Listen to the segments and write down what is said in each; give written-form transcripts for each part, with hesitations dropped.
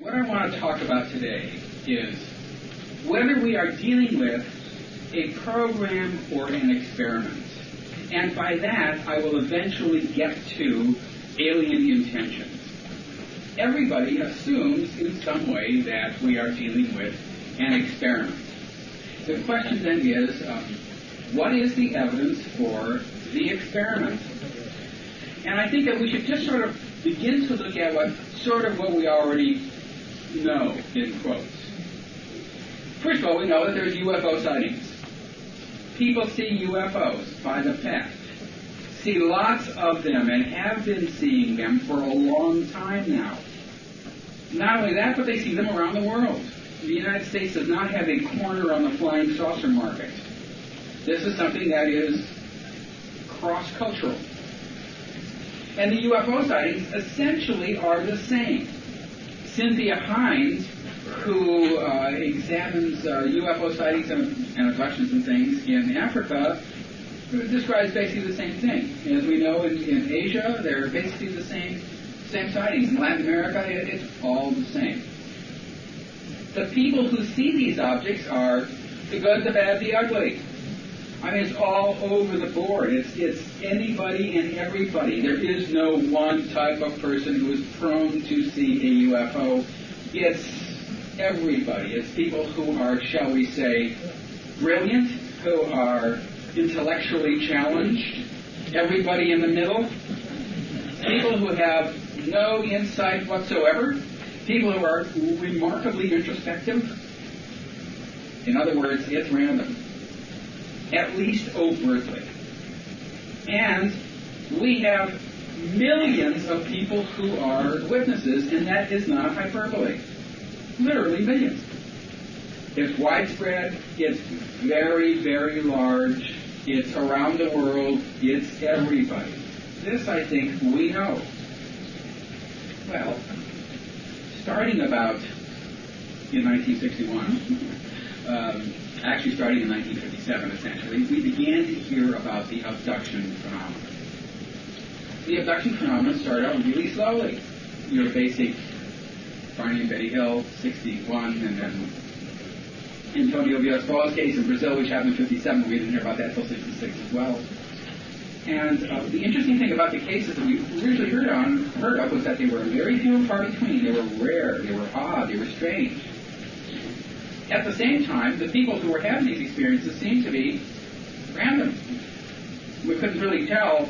What I want to talk about today is whether we are dealing with a program or an experiment. And by that, I will eventually get to alien intentions. Everybody assumes in some way that we are dealing with an experiment. The question then is, what is the evidence for the experiment? And I think that we should just sort of begin to look at what we already know, in quotes. First of all, we know that there's UFO sightings. People see UFOs by the peck, see lots of them, and have been seeing them for a long time now. Not only that, but they see them around the world. The United States does not have a corner on the flying saucer market. This is something that is cross-cultural. And the UFO sightings essentially are the same. Cynthia Hines, who examines UFO sightings and abductions and things in Africa, describes basically the same thing. As we know, in Asia, they're basically the same sightings. In Latin America, it's all the same. The people who see these objects are the good, the bad, the ugly. I mean, it's all over the board. It's anybody and everybody. There is no one type of person who is prone to see a UFO. It's everybody. It's people who are, shall we say, brilliant, who are intellectually challenged, everybody in the middle, people who have no insight whatsoever, people who are remarkably introspective. In other words, it's random. At least overtly. And we have millions of people who are witnesses, and that is not hyperbole. Literally millions. It's widespread, it's very, very large, it's around the world, it's everybody. This, I think, we know. Well, starting about in 1961, actually starting in 1957, essentially, we began to hear about the abduction phenomenon. The abduction phenomenon started out really slowly. Your basic Barney and Betty Hill, 61, and then Antonio Villas-Boas case in Brazil, which happened in 57. We didn't hear about that until 66 as well. And the interesting thing about the cases that we originally heard of was that they were very few and far between. They were rare, they were odd, they were strange. At the same time, the people who were having these experiences seemed to be random. We couldn't really tell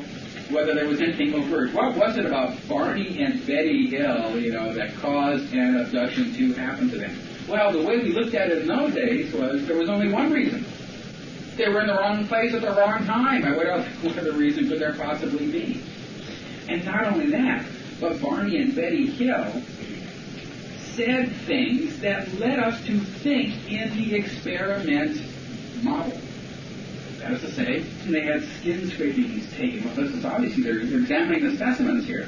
whether there was anything overt. What was it about Barney and Betty Hill, that caused an abduction to happen to them? Well, the way we looked at it in those days was there was only one reason. They were in the wrong place at the wrong time. What other reason could there possibly be? And not only that, but Barney and Betty Hill said things that led us to think in the experiment model. That is to say, they had skin scrapings taken. Well, this is obviously, they're examining the specimens here.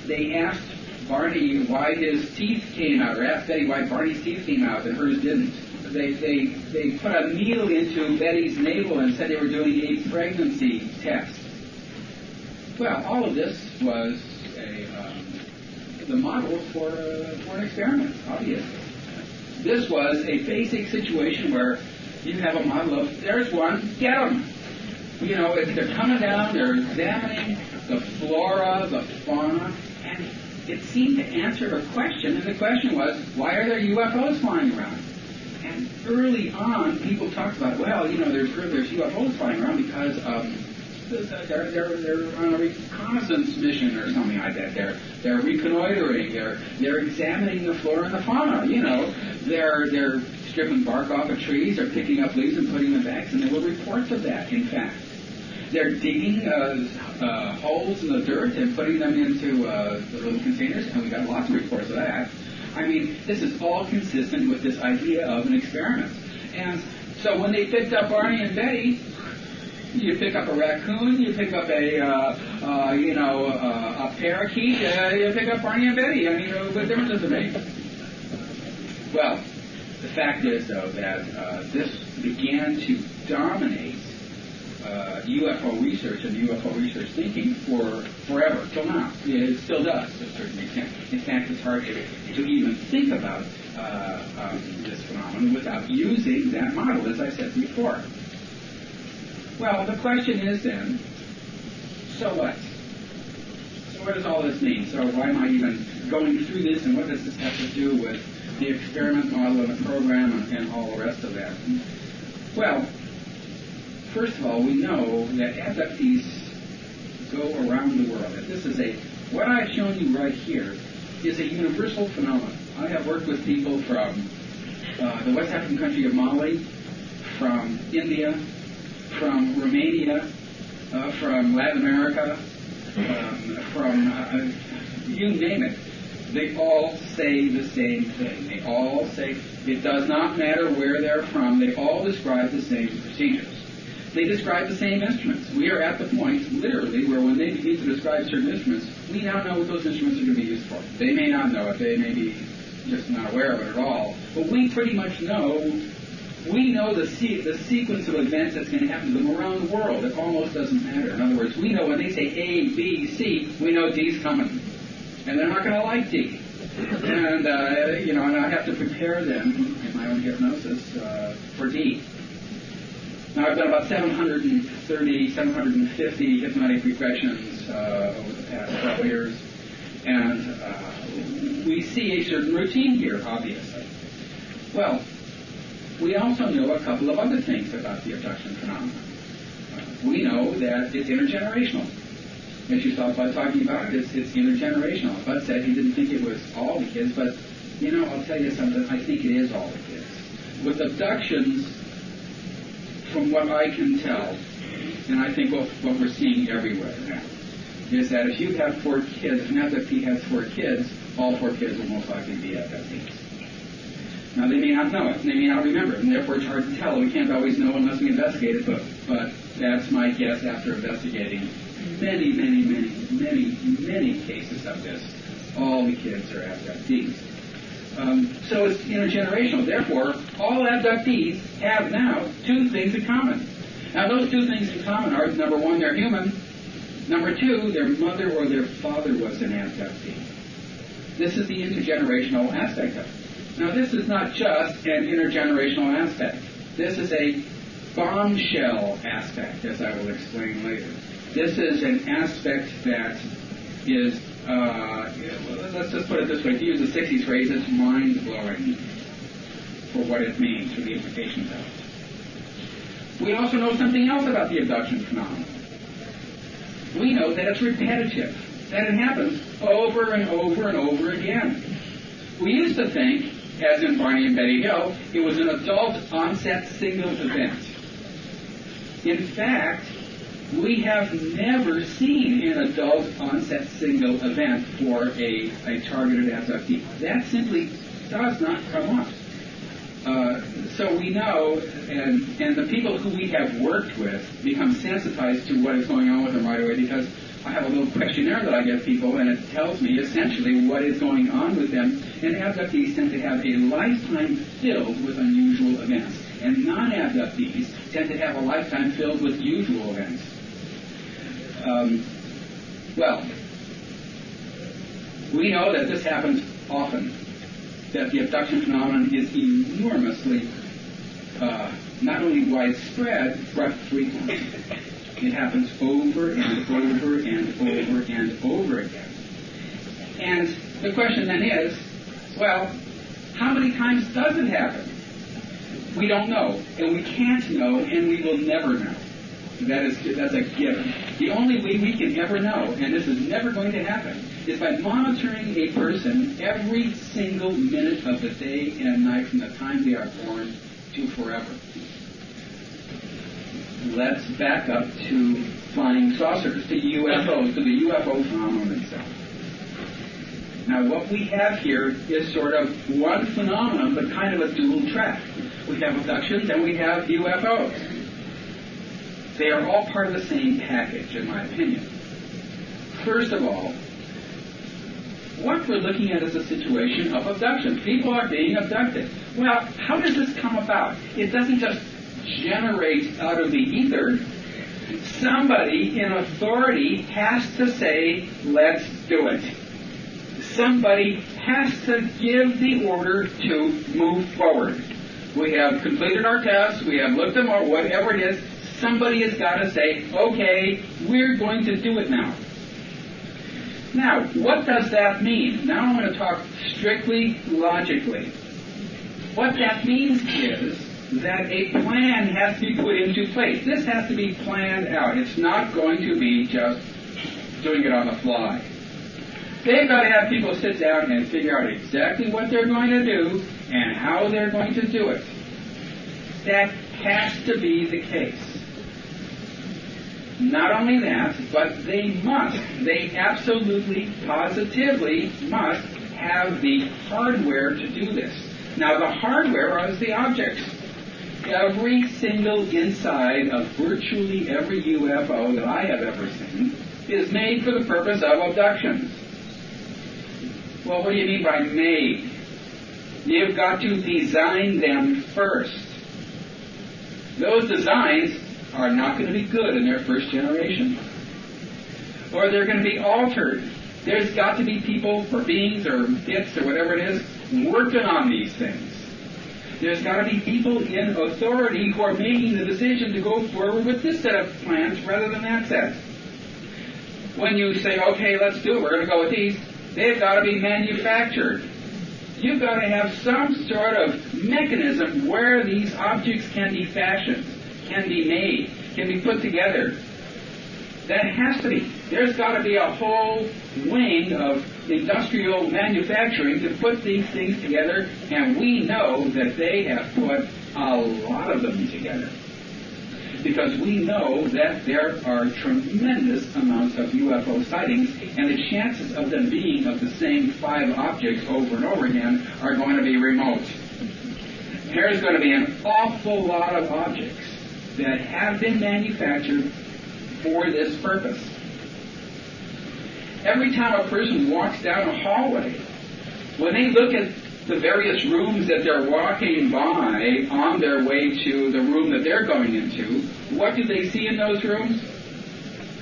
They asked Barney why his teeth came out, or asked Betty why Barney's teeth came out and hers didn't. They put a needle into Betty's navel and said they were doing a pregnancy test. Well, all of this was the model for an experiment, obviously. This was a basic situation where you have a model of, there's one, get them. They're coming down, they're examining the flora, the fauna, and it seemed to answer a question, and the question was, why are there UFOs flying around? And early on, people talked about, there's UFOs flying around because they're on a reconnaissance mission or something like that. They're reconnoitering. They're examining the flora and the fauna. They're stripping bark off of trees. They're picking up leaves and putting them back. And there were reports of that. In fact, they're digging holes in the dirt and putting them into the little containers. And we got lots of reports of that. I mean, this is all consistent with this idea of an experiment. And so when they picked up Barney and Betty, you pick up a raccoon, you pick up a parakeet, you pick up Barney and Betty. I mean, what difference does it make? Well, the fact is, though, that this began to dominate UFO research and UFO research thinking for forever, till now. It still does, to a certain extent. In fact, it's hard to even think about this phenomenon without using that model, as I said before. Well, the question is then, so what? So what does all this mean? So why am I even going through this, and what does this have to do with the experiment model and the program and all the rest of that? Well, first of all, we know that abductees go around the world. That this is what I've shown you right here is a universal phenomenon. I have worked with people from the West African country of Mali, from India, from Romania, from Latin America, from you name it. They all say the same thing. They all say, it does not matter where they're from, they all describe the same procedures. They describe the same instruments. We are at the point, literally, where when they begin to describe certain instruments, we now know what those instruments are going to be used for. They may not know it. They may be just not aware of it at all. But we pretty much know. We know the sequence of events that's going to happen to them around the world. It almost doesn't matter. In other words, we know when they say A, B, C, we know D's coming. And they're not going to like D. And, and I have to prepare them in my own hypnosis for D. Now, I've done about 730, 750 hypnotic regressions over the past 12 years. And we see a certain routine here, obviously. Well, we also know a couple of other things about the abduction phenomenon. We know that it's intergenerational. As you saw by talking about it, it's intergenerational. Bud said he didn't think it was all the kids, but, I'll tell you something, I think it is all the kids. With abductions, from what I can tell, and I think what we're seeing everywhere now, is that if you have 4 kids, if an abductee has 4 kids, all 4 kids will most likely be abductees. Now, they may not know it, and they may not remember it, and therefore it's hard to tell. We can't always know unless we investigate it, but that's my guess after investigating many, many, many, many, many cases of this. All the kids are abductees. So it's intergenerational. Therefore, all abductees have now 2 things in common. Now, those 2 things in common are, number 1, they're human. Number 2, their mother or their father was an abductee. This is the intergenerational aspect of it. Now, this is not just an intergenerational aspect. This is a bombshell aspect, as I will explain later. This is an aspect that is, let's just put it this way, to use the 60s phrase, it's mind-blowing for what it means, for the implications of it. We also know something else about the abduction phenomenon. We know that it's repetitive, that it happens over and over and over again. We used to think, as in Barney and Betty Hill, it was an adult-onset single event. In fact, we have never seen an adult-onset single event for a targeted abductee. That simply does not come up. So we know, and the people who we have worked with become sensitized to what is going on with them right away, because I have a little questionnaire that I give people, and it tells me essentially what is going on with them. And abductees tend to have a lifetime filled with unusual events, and non-abductees tend to have a lifetime filled with usual events. We know that this happens often, that the abduction phenomenon is enormously not only widespread, but frequent. It happens over and over and over and over again. And the question then is, well, how many times does it happen? We don't know, and we can't know, and we will never know. That's a given. The only way we can ever know, and this is never going to happen, is by monitoring a person every single minute of the day and night from the time they are born to forever. Let's back up to flying saucers, to UFOs, to the UFO phenomenon itself. Now, what we have here is sort of one phenomenon, but kind of a dual track. We have abductions and we have UFOs. They are all part of the same package, in my opinion. First of all, what we're looking at is a situation of abduction. People are being abducted. Well, how does this come about? It doesn't just generate out of the ether. Somebody in authority has to say, let's do it. somebody has to give the order to move forward. We have completed our tests, we have looked them over, whatever it is, somebody has got to say, okay, we're going to do it now. Now, what does that mean? Now I'm going to talk strictly logically. What that means is that a plan has to be put into place. This has to be planned out. It's not going to be just doing it on the fly. They've got to have people sit down and figure out exactly what they're going to do and how they're going to do it. That has to be the case. Not only that, but they absolutely, positively must have the hardware to do this. Now, the hardware is the objects. Every single inside of virtually every UFO that I have ever seen is made for the purpose of abductions. Well, what do you mean by made? You've got to design them first. Those designs are not going to be good in their first generation. Or they're going to be altered. There's got to be people or beings or bits or whatever it is working on these things. There's got to be people in authority who are making the decision to go forward with this set of plans rather than that set. When you say, okay, let's do it, we're going to go with these, they've got to be manufactured. You've got to have some sort of mechanism where these objects can be fashioned, can be made, can be put together. That has to be. There's got to be a whole wing of industrial manufacturing to put these things together, and we know that they have put a lot of them together. Because we know that there are tremendous amounts of UFO sightings, and the chances of them being of the same 5 objects over and over again are going to be remote. There's going to be an awful lot of objects that have been manufactured for this purpose. Every time a person walks down a hallway, when they look at the various rooms that they're walking by on their way to the room that they're going into, what do they see in those rooms?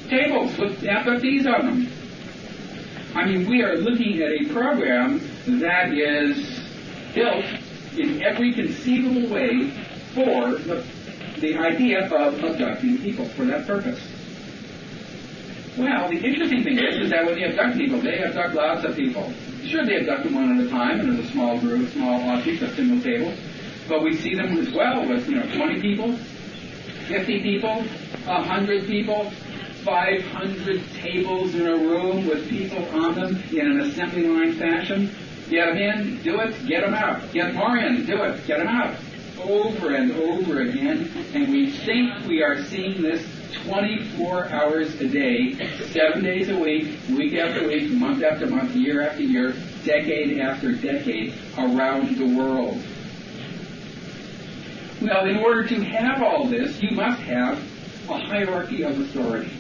Tables with FFDs on them. I mean, we are looking at a program that is built in every conceivable way for the idea of abducting people for that purpose. Well, the interesting thing is that when they abduct people, they abduct lots of people. Sure, they abduct them one at a time, and there's a small group, small object, a single table. But we see them as well with, 20 people, 50 people, 100 people, 500 tables in a room with people on them in an assembly line fashion. Get them in, do it, get them out. Get more in, do it, get them out. Over and over again, and we think we are seeing this 24 hours a day, 7 days a week after week, month after month, year after year, decade after decade, around the world. Well, in order to have all this, you must have a hierarchy of authority.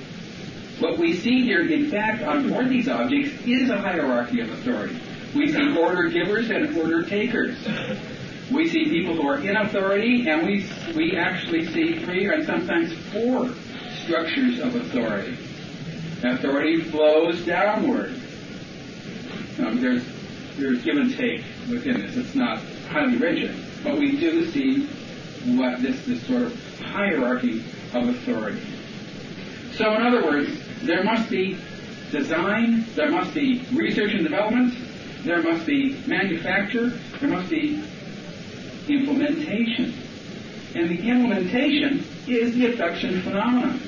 What we see here, in fact, on board these objects is a hierarchy of authority. We see order givers and order takers. We see people who are in authority, and we actually see 3 and sometimes 4 structures of authority. Authority flows downward. There's give and take within this. It's not highly rigid, but we do see what this sort of hierarchy of authority. So, in other words, there must be design, there must be research and development, there must be manufacture, there must be implementation. And the implementation is the abduction phenomenon.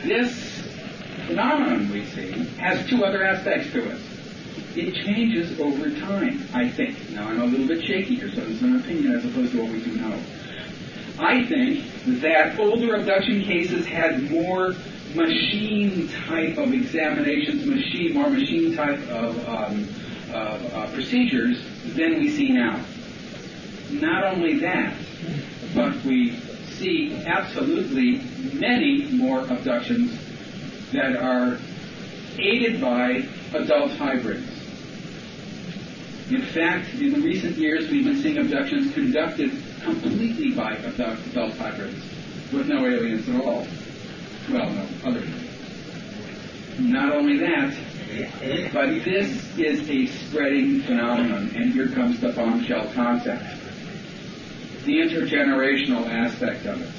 This phenomenon we see has 2 other aspects to it. It changes over time, I think. Now, I'm a little bit shaky here, so this is an opinion as opposed to what we do know. I think that older abduction cases had more machine type of examinations, more machine type of procedures than we see now. Not only that, but we see absolutely many more abductions that are aided by adult hybrids. In fact, in the recent years, we've been seeing abductions conducted completely by adult hybrids, with no aliens at all. Well, no, other. Not only that, But this is a spreading phenomenon, and here comes the bombshell concept. The intergenerational aspect of it.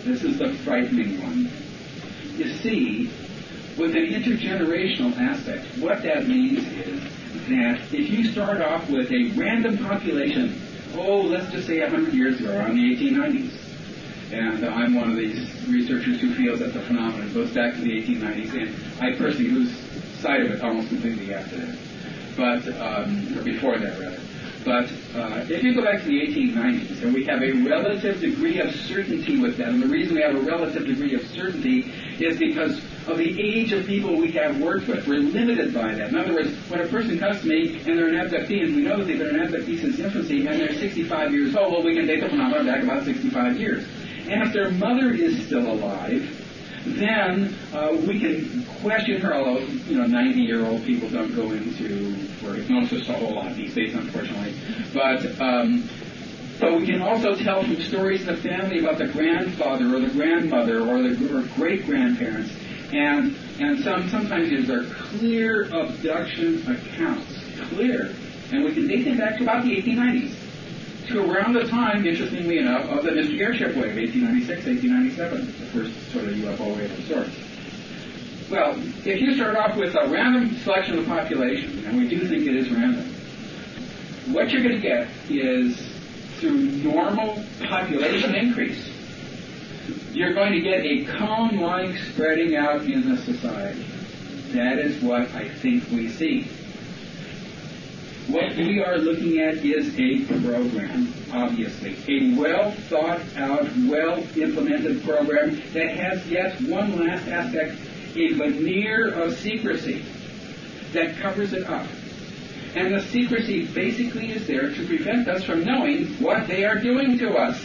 This is the frightening one. You see, with an intergenerational aspect, what that means is that if you start off with a random population, let's just say 100 years ago, around the 1890s, and I'm one of these researchers who feels that the phenomenon goes back to the 1890s, and I personally lose sight of it almost completely after that, or before that rather. But if you go back to the 1890s, and we have a relative degree of certainty with that, and the reason we have a relative degree of certainty is because of the age of people we have worked with. We're limited by that. In other words, when a person comes to me and they're an abductee, and we know that they've been an abductee since infancy, and they're 65 years old, well, we can date the phenomenon back about 65 years. And if their mother is still alive, then we can question her, although 90-year-old people don't go into for hypnosis a whole lot these days, unfortunately. But we can also tell from stories in the family about the grandfather or the grandmother or great-grandparents, and sometimes these are clear abduction accounts, clear, and we can date them back to about the 1890s. To around the time, interestingly enough, of the Mystery Airship Wave, 1896, 1897, the first sort of UFO wave of sorts. Well, if you start off with a random selection of the population, and we do think it is random, what you're going to get is, through normal population increase, you're going to get a cone-like spreading out in the society. That is what I think we see. What we are looking at is a program, obviously. A well-thought-out, well-implemented program that has yet one last aspect, a veneer of secrecy that covers it up. And the secrecy basically is there to prevent us from knowing what they are doing to us.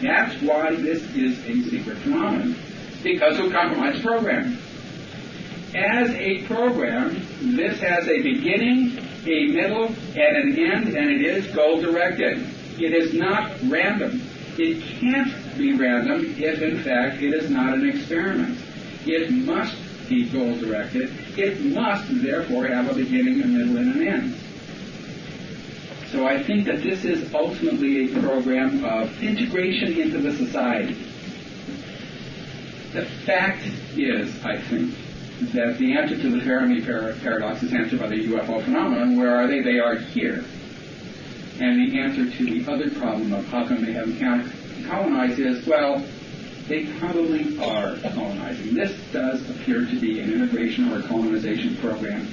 That's why this is a secret phenomenon, because of compromised program. As a program, this has a beginning, a middle, and an end, and it is goal-directed. It is not random. It can't be random if, in fact, it is not an experiment. It must be goal-directed. It must, therefore, have a beginning, a middle, and an end. So I think that this is ultimately a program of integration into the society. The fact is, I think, that the answer to the Fermi paradox is answered by the UFO phenomenon. Where are they? They are here. And the answer to the other problem of how come they haven't colonized is, well, they probably are colonizing. This does appear to be an integration or a colonization program,